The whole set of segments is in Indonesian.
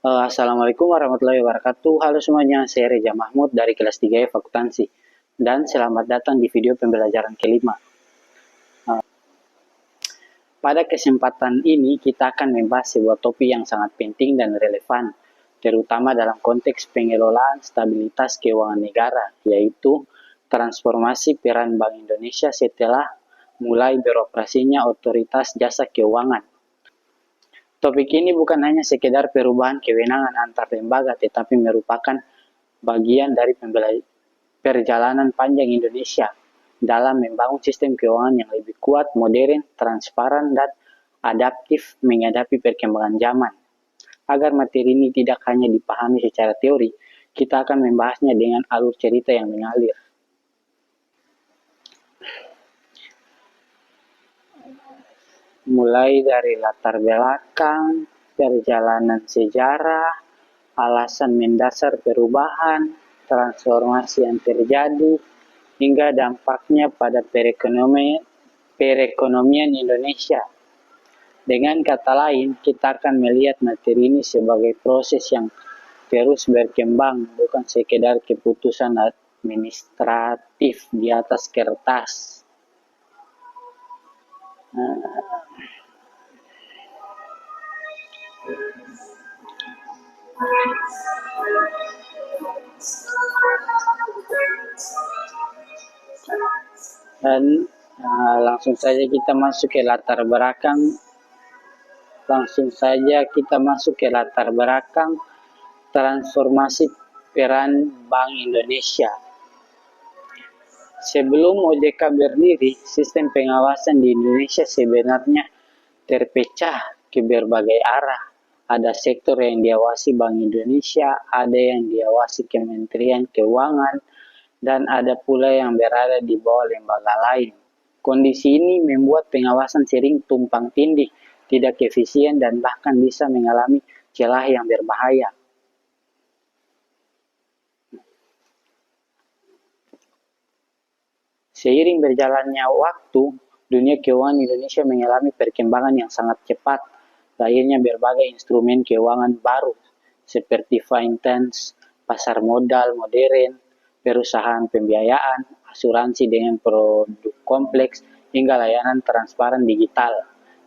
Assalamualaikum warahmatullahi wabarakatuh. Halo semuanya, saya Reza Mahmud dari kelas 3 Akuntansi. Dan selamat datang di video pembelajaran kelima. Pada kesempatan ini kita akan membahas sebuah topik yang sangat penting dan relevan, terutama dalam konteks pengelolaan stabilitas keuangan negara, yaitu transformasi peran Bank Indonesia setelah mulai beroperasinya Otoritas Jasa Keuangan. Topik ini bukan hanya sekedar perubahan kewenangan antar lembaga, tetapi merupakan bagian dari perjalanan panjang Indonesia dalam membangun sistem keuangan yang lebih kuat, modern, transparan, dan adaptif menghadapi perkembangan zaman. Agar materi ini tidak hanya dipahami secara teori, kita akan membahasnya dengan alur cerita yang mengalir. Mulai dari latar belakang, perjalanan sejarah, alasan mendasar perubahan, transformasi yang terjadi, hingga dampaknya pada perekonomian Indonesia. Dengan kata lain, kita akan melihat materi ini sebagai proses yang terus berkembang, bukan sekedar keputusan administratif di atas kertas. Dan langsung saja kita masuk ke latar belakang transformasi peran Bank Indonesia. Sebelum OJK berdiri, sistem pengawasan di Indonesia sebenarnya terpecah ke berbagai arah. Ada sektor yang diawasi Bank Indonesia, ada yang diawasi Kementerian Keuangan, dan ada pula yang berada di bawah lembaga lain. Kondisi ini membuat pengawasan sering tumpang tindih, tidak efisien, dan bahkan bisa mengalami celah yang berbahaya. Seiring berjalannya waktu, dunia keuangan Indonesia mengalami perkembangan yang sangat cepat. Lahirnya berbagai instrumen keuangan baru, seperti finance, pasar modal modern, perusahaan pembiayaan, asuransi dengan produk kompleks, hingga layanan transparan digital,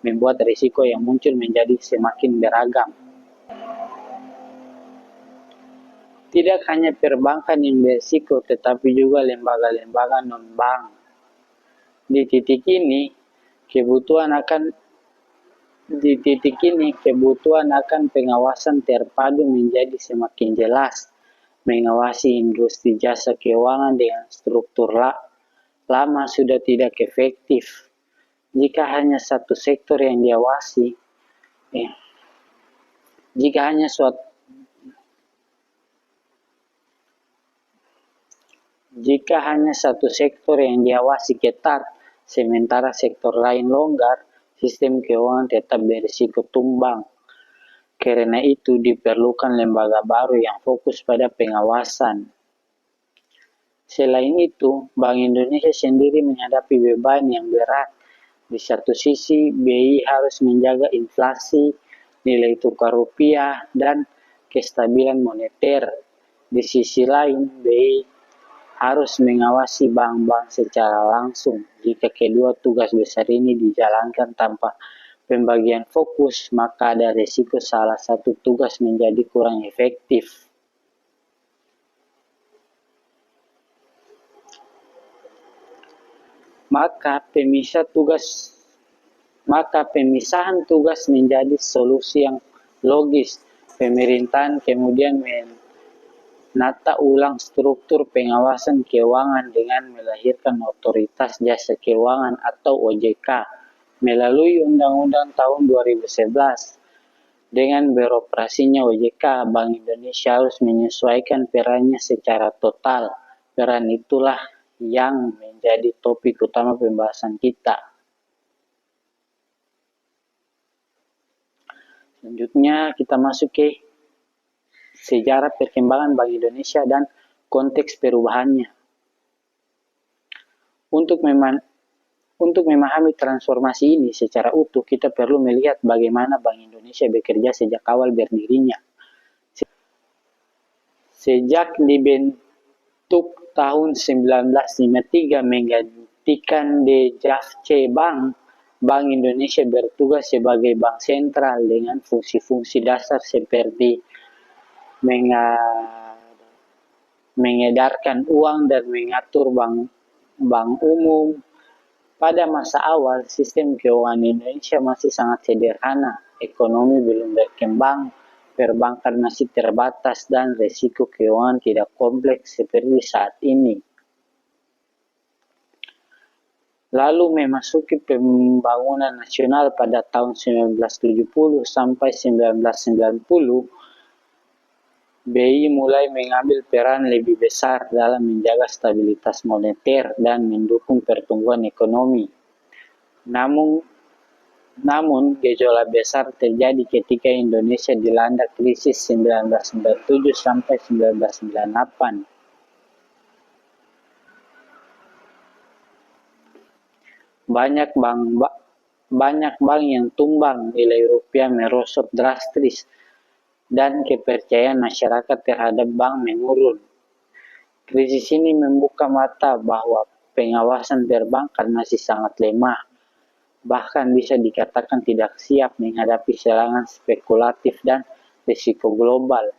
membuat risiko yang muncul menjadi semakin beragam. Tidak hanya perbankan yang berisiko, tetapi juga lembaga-lembaga non-bank. Di titik ini, kebutuhan akan pengawasan terpadu menjadi semakin jelas. Mengawasi industri jasa keuangan dengan struktur lama sudah tidak efektif. Jika hanya satu sektor yang diawasi, Jika hanya satu sektor yang diawasi ketat, sementara sektor lain longgar, sistem keuangan tetap berisiko tumbang. Karena itu diperlukan lembaga baru yang fokus pada pengawasan. Selain itu, Bank Indonesia sendiri menghadapi beban yang berat. Di satu sisi, BI harus menjaga inflasi, nilai tukar rupiah, dan kestabilan moneter. Di sisi lain, BI harus mengawasi bank-bank secara langsung. Jika kedua tugas besar ini dijalankan tanpa pembagian fokus, maka ada risiko salah satu tugas menjadi kurang efektif. Maka pemisahan tugas menjadi solusi yang logis. Pemerintahan kemudian menata ulang struktur pengawasan keuangan dengan melahirkan Otoritas Jasa Keuangan atau OJK melalui Undang-Undang tahun 2011. Dengan beroperasinya OJK, Bank Indonesia harus menyesuaikan perannya secara total. Peran itulah yang menjadi topik utama pembahasan kita. Selanjutnya kita masuk ke sejarah perkembangan Bank Indonesia dan konteks perubahannya. Untuk memahami transformasi ini secara utuh, kita perlu melihat bagaimana Bank Indonesia bekerja sejak awal berdirinya. Sejak dibentuk tahun 1953 menggantikan DJafC Bank, Bank Indonesia bertugas sebagai bank sentral dengan fungsi-fungsi dasar seperti mengedarkan uang dan mengatur bank umum. Pada masa awal, sistem keuangan Indonesia masih sangat sederhana, ekonomi belum berkembang, perbankan masih terbatas, dan risiko keuangan tidak kompleks seperti saat ini. Lalu memasuki pembangunan nasional pada tahun 1970 sampai 1990, BI mulai mengambil peran lebih besar dalam menjaga stabilitas moneter dan mendukung pertumbuhan ekonomi. Namun, gejolak besar terjadi ketika Indonesia dilanda krisis 1997 sampai 1998. Banyak bank yang tumbang, nilai rupiah merosot drastis, dan kepercayaan masyarakat terhadap bank menurun. Krisis ini membuka mata bahwa pengawasan perbankan masih sangat lemah, bahkan bisa dikatakan tidak siap menghadapi serangan spekulatif dan risiko global.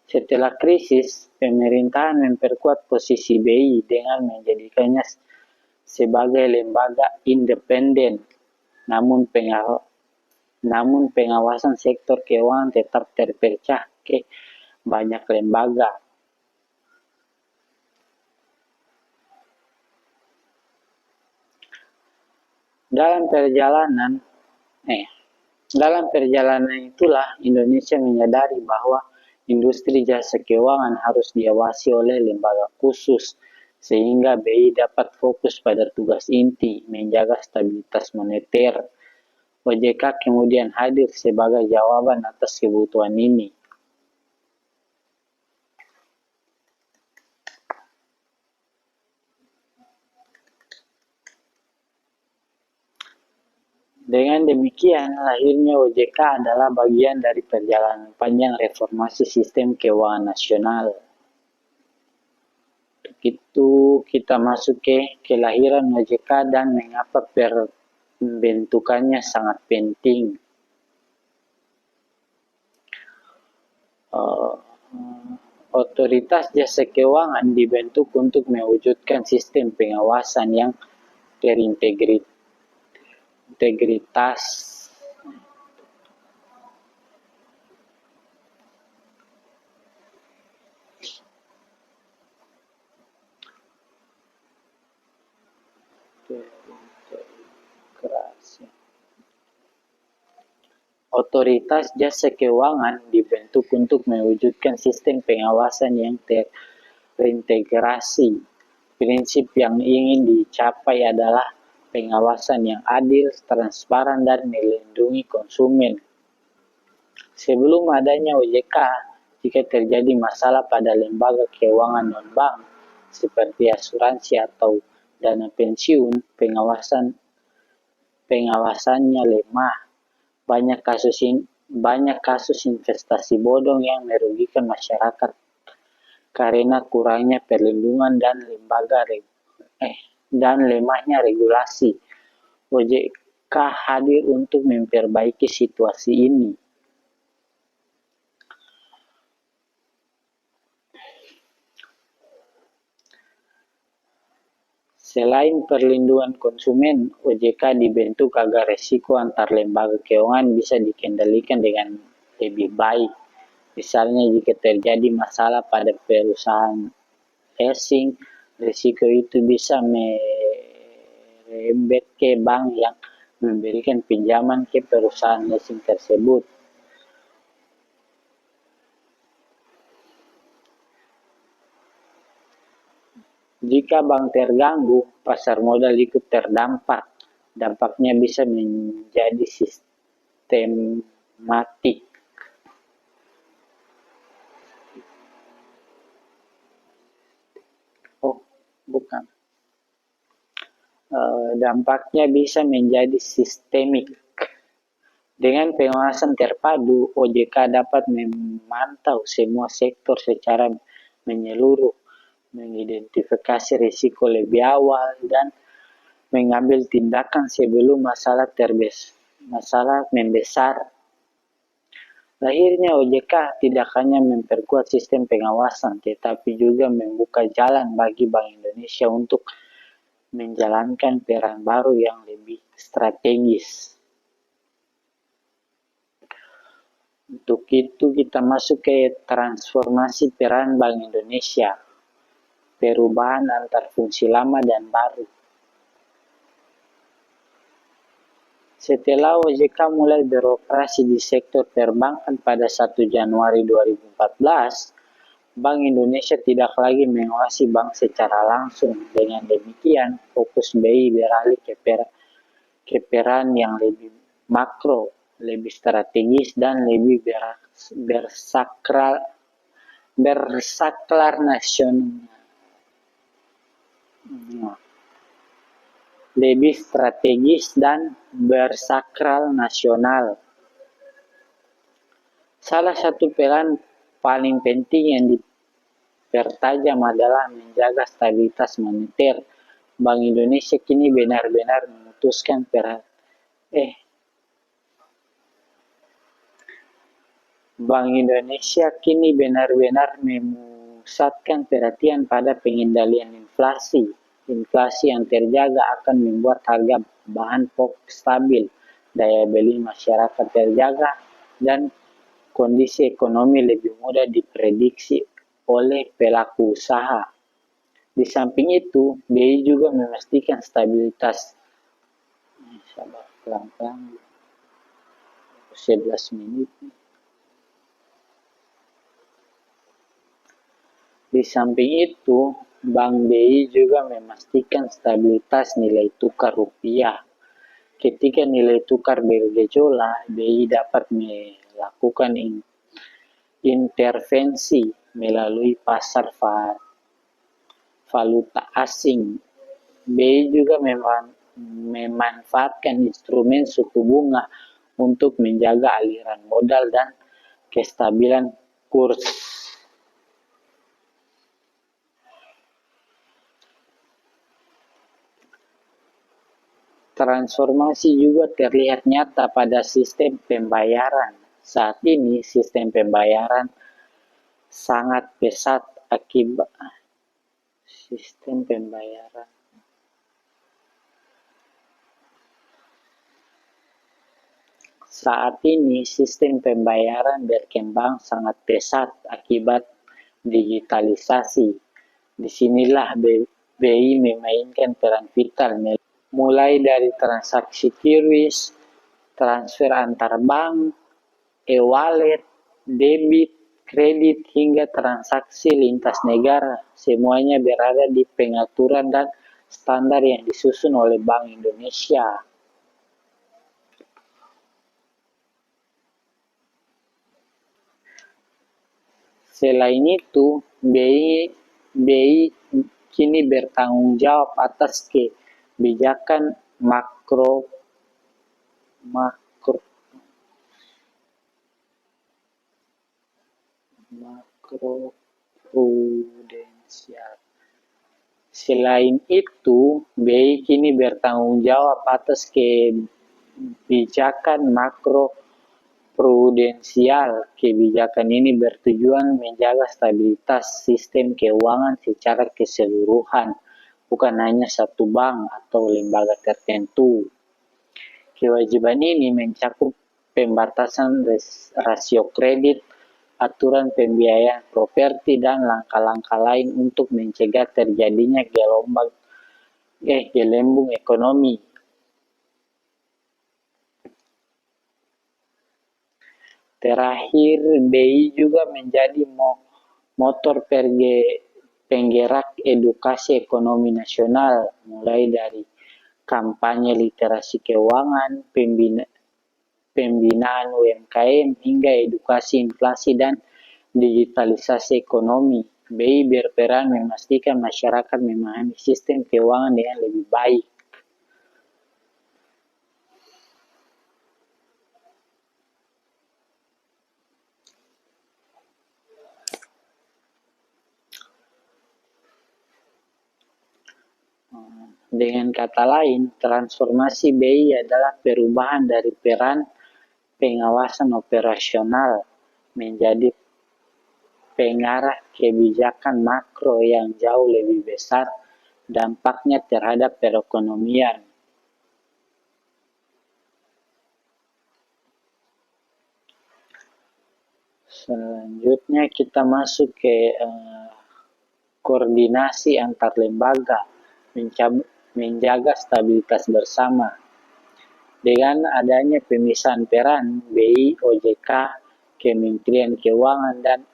Setelah krisis, pemerintahan memperkuat posisi BI dengan menjadikannya sebagai lembaga independen, namun pengawasan sektor keuangan tetap terpecah ke banyak lembaga. Dalam perjalanan itulah Indonesia menyadari bahwa industri jasa keuangan harus diawasi oleh lembaga khusus, sehingga BI dapat fokus pada tugas inti, menjaga stabilitas moneter. OJK kemudian hadir sebagai jawaban atas kebutuhan ini. Dengan demikian, lahirnya OJK adalah bagian dari perjalanan panjang reformasi sistem keuangan nasional. Begitu kita masuk ke kelahiran OJK dan mengapa pembentukannya sangat penting. Otoritas jasa keuangan dibentuk untuk mewujudkan sistem pengawasan yang berintegritas. Otoritas jasa keuangan dibentuk untuk mewujudkan sistem pengawasan yang terintegrasi. Prinsip yang ingin dicapai adalah pengawasan yang adil, transparan, dan melindungi konsumen. Sebelum adanya OJK, jika terjadi masalah pada lembaga keuangan non-bank seperti asuransi atau dana pensiun, pengawasannya lemah. Banyak kasus investasi bodong yang merugikan masyarakat karena kurangnya perlindungan dan lemahnya regulasi. OJK hadir untuk memperbaiki situasi ini. Selain perlindungan konsumen, OJK dibentuk agar risiko antar lembaga keuangan bisa dikendalikan dengan lebih baik. Misalnya jika terjadi masalah pada perusahaan asing, risiko itu bisa merembet ke bank yang memberikan pinjaman ke perusahaan asing tersebut. Jika bank terganggu, pasar modal ikut terdampak. Dampaknya bisa menjadi sistematik. Dampaknya bisa menjadi sistemik Dengan pengawasan terpadu, OJK dapat memantau semua sektor secara menyeluruh, mengidentifikasi risiko lebih awal, dan mengambil tindakan sebelum masalah membesar. Lahirnya OJK tidak hanya memperkuat sistem pengawasan, tetapi juga membuka jalan bagi Bank Indonesia untuk menjalankan peran baru yang lebih strategis. Untuk itu kita masuk ke transformasi peran Bank Indonesia, perubahan antar fungsi lama dan baru. Setelah OJK mulai beroperasi di sektor perbankan pada 1 Januari 2014, Bank Indonesia tidak lagi mengawasi bank secara langsung. Dengan demikian, fokus BI beralih ke peran yang lebih makro, lebih strategis, dan lebih bersaklar nasional. Lebih strategis dan bersakral nasional. Salah satu peran paling penting yang dipertajam adalah menjaga stabilitas moneter. Bank Indonesia kini benar-benar memutuskan Bank Indonesia kini benar-benar memusatkan perhatian pada pengendalian inflasi. Inflasi yang terjaga akan membuat harga bahan pokok stabil, daya beli masyarakat terjaga, dan kondisi ekonomi lebih mudah diprediksi oleh pelaku usaha. Di samping itu, BI juga memastikan stabilitas. Sabar, pelan-pelan. 11 menit. Di samping itu, Bank BI juga memastikan stabilitas nilai tukar rupiah. Ketika nilai tukar bergejolak, BI dapat melakukan intervensi melalui pasar valuta asing. BI juga memanfaatkan instrumen suku bunga untuk menjaga aliran modal dan kestabilan kurs. Transformasi juga terlihat nyata pada sistem pembayaran. Saat ini sistem pembayaran sangat pesat akibat sistem pembayaran. Saat ini sistem pembayaran berkembang sangat pesat akibat digitalisasi. Disinilah BI memainkan peran vital, mulai dari transaksi QRIS, transfer antar bank, e-wallet, debit, kredit, hingga transaksi lintas negara. Semuanya berada di pengaturan dan standar yang disusun oleh Bank Indonesia. Selain itu, BI kini bertanggung jawab atas kebijakan makroprudensial. Selain itu, BI kini bertanggung jawab atas kebijakan makroprudensial. Kebijakan ini bertujuan menjaga stabilitas sistem keuangan secara keseluruhan, bukan hanya satu bank atau lembaga tertentu. Kewajiban ini mencakup pembatasan rasio kredit, aturan pembiayaan properti, dan langkah-langkah lain untuk mencegah terjadinya gelembung ekonomi. Terakhir, BI juga menjadi motor penggerak edukasi ekonomi nasional, mulai dari kampanye literasi keuangan, pembinaan UMKM, hingga edukasi inflasi dan digitalisasi ekonomi. BI berperan memastikan masyarakat memahami sistem keuangan dengan lebih baik. Dengan kata lain, transformasi BI adalah perubahan dari peran pengawasan operasional menjadi pengarah kebijakan makro yang jauh lebih besar dampaknya terhadap perekonomian. Selanjutnya kita masuk ke koordinasi antar lembaga, menjaga stabilitas bersama. Dengan adanya pemisahan peran BI, OJK, Kementerian Keuangan, dan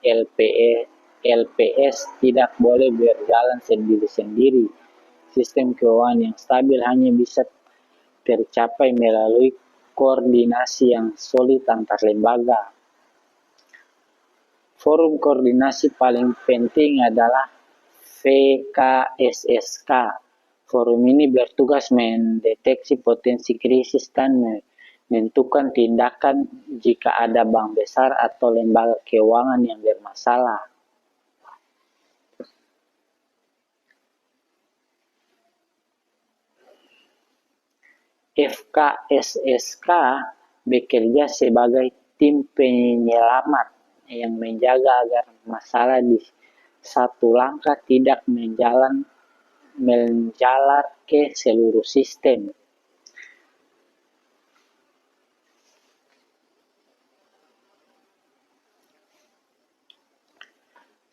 LPS tidak boleh berjalan sendiri-sendiri. Sistem keuangan yang stabil hanya bisa tercapai melalui koordinasi yang solid antar lembaga. Forum koordinasi paling penting adalah VKSSK. Forum ini bertugas mendeteksi potensi krisis dan menentukan tindakan jika ada bank besar atau lembaga keuangan yang bermasalah. FKSSK bekerja sebagai tim penyelamat yang menjaga agar masalah di satu langkah tidak menjalar ke seluruh sistem.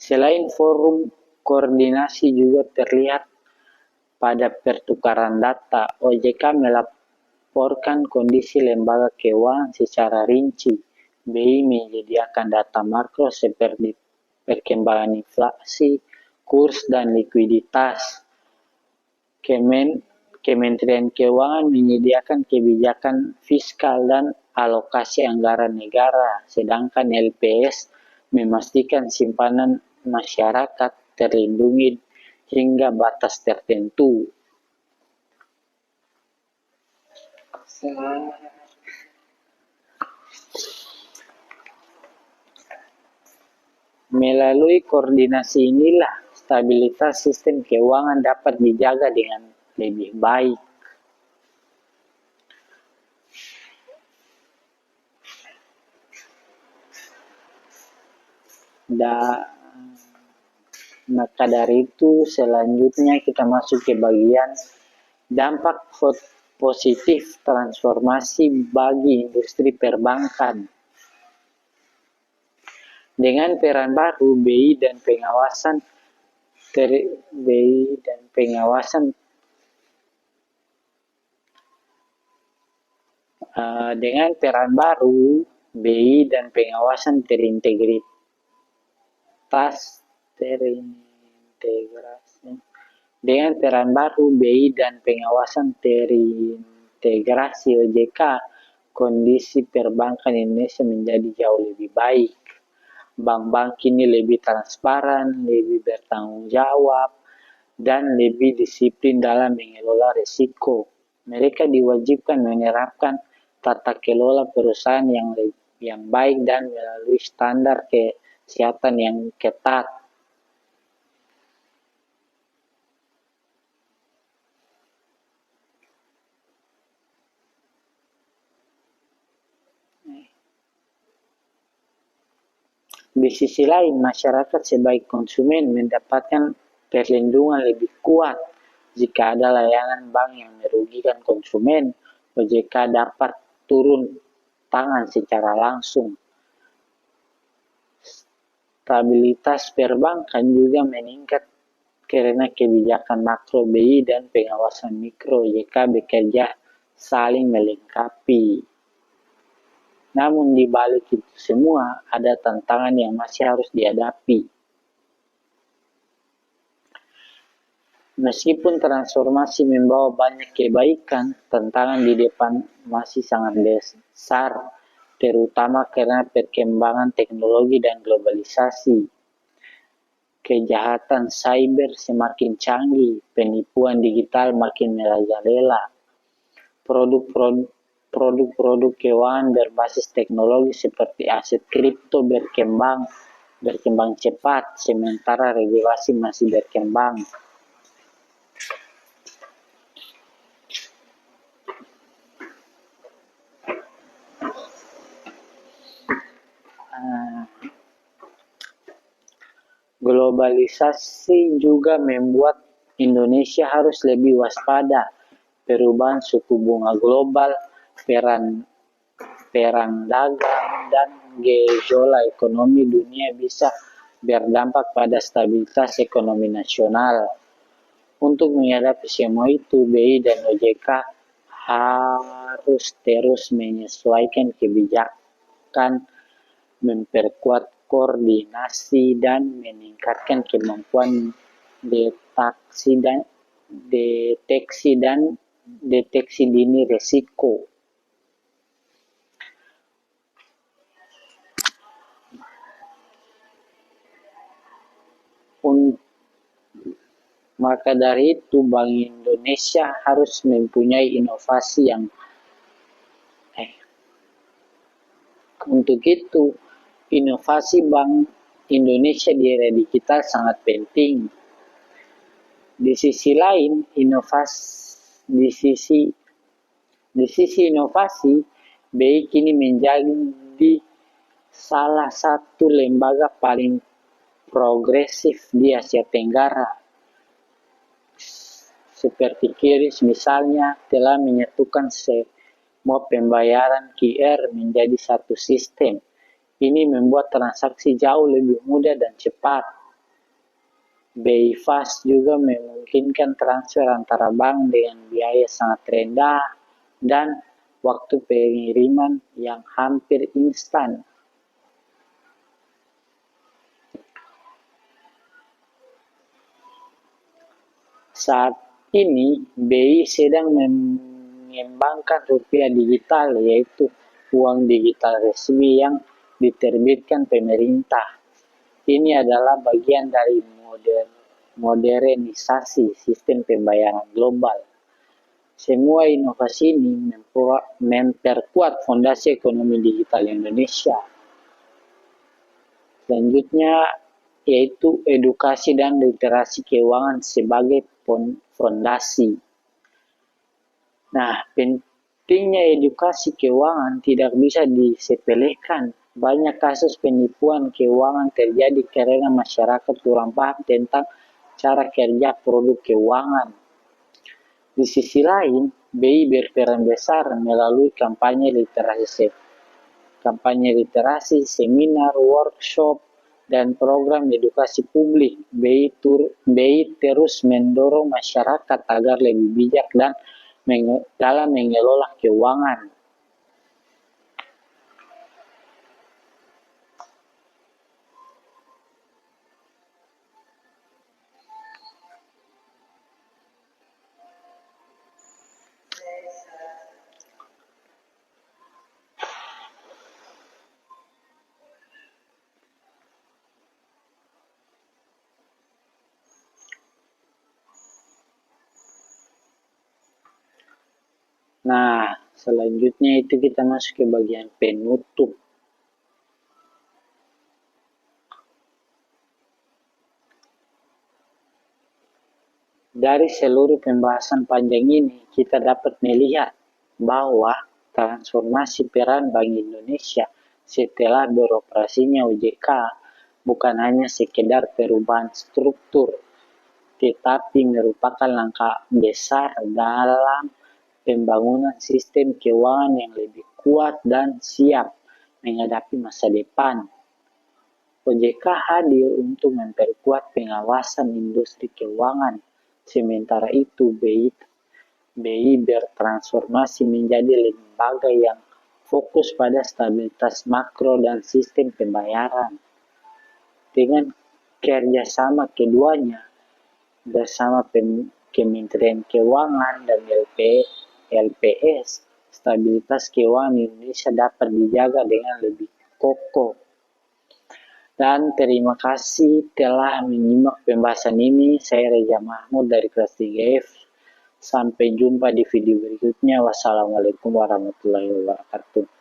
Selain forum koordinasi juga terlihat pada pertukaran data. OJK melaporkan kondisi lembaga keuangan secara rinci. BI menyediakan data makro seperti perkembangan inflasi, kurs, dan likuiditas. Kementerian Keuangan menyediakan kebijakan fiskal dan alokasi anggaran negara, sedangkan LPS memastikan simpanan masyarakat terlindungi hingga batas tertentu. Melalui koordinasi inilah stabilitas sistem keuangan dapat dijaga dengan lebih baik. Maka dari itu selanjutnya kita masuk ke bagian dampak positif transformasi bagi industri perbankan. Dengan peran baru, BI dan pengawasan terintegrasi. Dengan peran baru BI dan pengawasan terintegrasi OJK, kondisi perbankan Indonesia menjadi jauh lebih baik. Bank-bank kini lebih transparan, lebih bertanggung jawab, dan lebih disiplin dalam mengelola risiko. Mereka diwajibkan menerapkan tata kelola perusahaan yang baik dan melalui standar kesehatan yang ketat. Di sisi lain, masyarakat sebagai konsumen mendapatkan perlindungan lebih kuat. Jika ada layanan bank yang merugikan konsumen, OJK dapat turun tangan secara langsung. Stabilitas perbankan juga meningkat karena kebijakan makro BI dan pengawasan mikro OJK bekerja saling melengkapi. Namun di balik itu semua ada tantangan yang masih harus dihadapi. Meskipun transformasi membawa banyak kebaikan, tantangan di depan masih sangat besar, terutama karena perkembangan teknologi dan globalisasi. Kejahatan cyber semakin canggih, penipuan digital makin merajalela. Produk-produk keuangan berbasis teknologi seperti aset kripto berkembang cepat, sementara regulasi masih berkembang. Globalisasi juga membuat Indonesia harus lebih waspada. Perubahan suku bunga global, perang dagang, dan gejolak ekonomi dunia bisa berdampak pada stabilitas ekonomi nasional. Untuk menghadapi semua itu, BI dan OJK harus terus menyesuaikan kebijakan, memperkuat koordinasi, dan meningkatkan kemampuan deteksi dini risiko. Maka dari itu, Bank Indonesia harus mempunyai inovasi yang untuk itu, inovasi Bank Indonesia di era digital sangat penting. Di sisi lain, di sisi inovasi, BI kini menjadi salah satu lembaga paling progresif di Asia Tenggara. Seperti QRIS misalnya telah menyatukan semua pembayaran QR menjadi satu sistem. Ini membuat transaksi jauh lebih mudah dan cepat. BI Fast juga memungkinkan transfer antara bank dengan biaya sangat rendah dan waktu pengiriman yang hampir instan. Saat ini, BI sedang mengembangkan rupiah digital, yaitu uang digital resmi yang diterbitkan pemerintah. Ini adalah bagian dari modernisasi sistem pembayaran global. Semua inovasi ini memperkuat fondasi ekonomi digital Indonesia. Selanjutnya, yaitu edukasi dan literasi keuangan sebagai fondasi. Nah, pentingnya edukasi keuangan tidak bisa disepelekan. Banyak kasus penipuan keuangan terjadi karena masyarakat kurang paham tentang cara kerja produk keuangan. Di sisi lain, BI berperan besar melalui kampanye literasi, seminar, workshop, dan program edukasi publik. BI terus mendorong masyarakat agar lebih bijak dalam mengelola keuangan. Nah, selanjutnya itu kita masuk ke bagian penutup. Dari seluruh pembahasan panjang ini, kita dapat melihat bahwa transformasi peran Bank Indonesia setelah beroperasinya OJK bukan hanya sekedar perubahan struktur, tetapi merupakan langkah besar dalam pembangunan sistem keuangan yang lebih kuat dan siap menghadapi masa depan. OJK hadir untuk memperkuat pengawasan industri keuangan. Sementara itu, BI bertransformasi menjadi lembaga yang fokus pada stabilitas makro dan sistem pembayaran. Dengan kerjasama keduanya bersama Kementerian Keuangan dan LPS, stabilitas keuangan Indonesia dapat dijaga dengan lebih kokoh. Dan terima kasih telah menyimak pembahasan ini. Saya Reza Mahmud dari kelas 3F. Sampai jumpa di video berikutnya. Wassalamualaikum warahmatullahi wabarakatuh.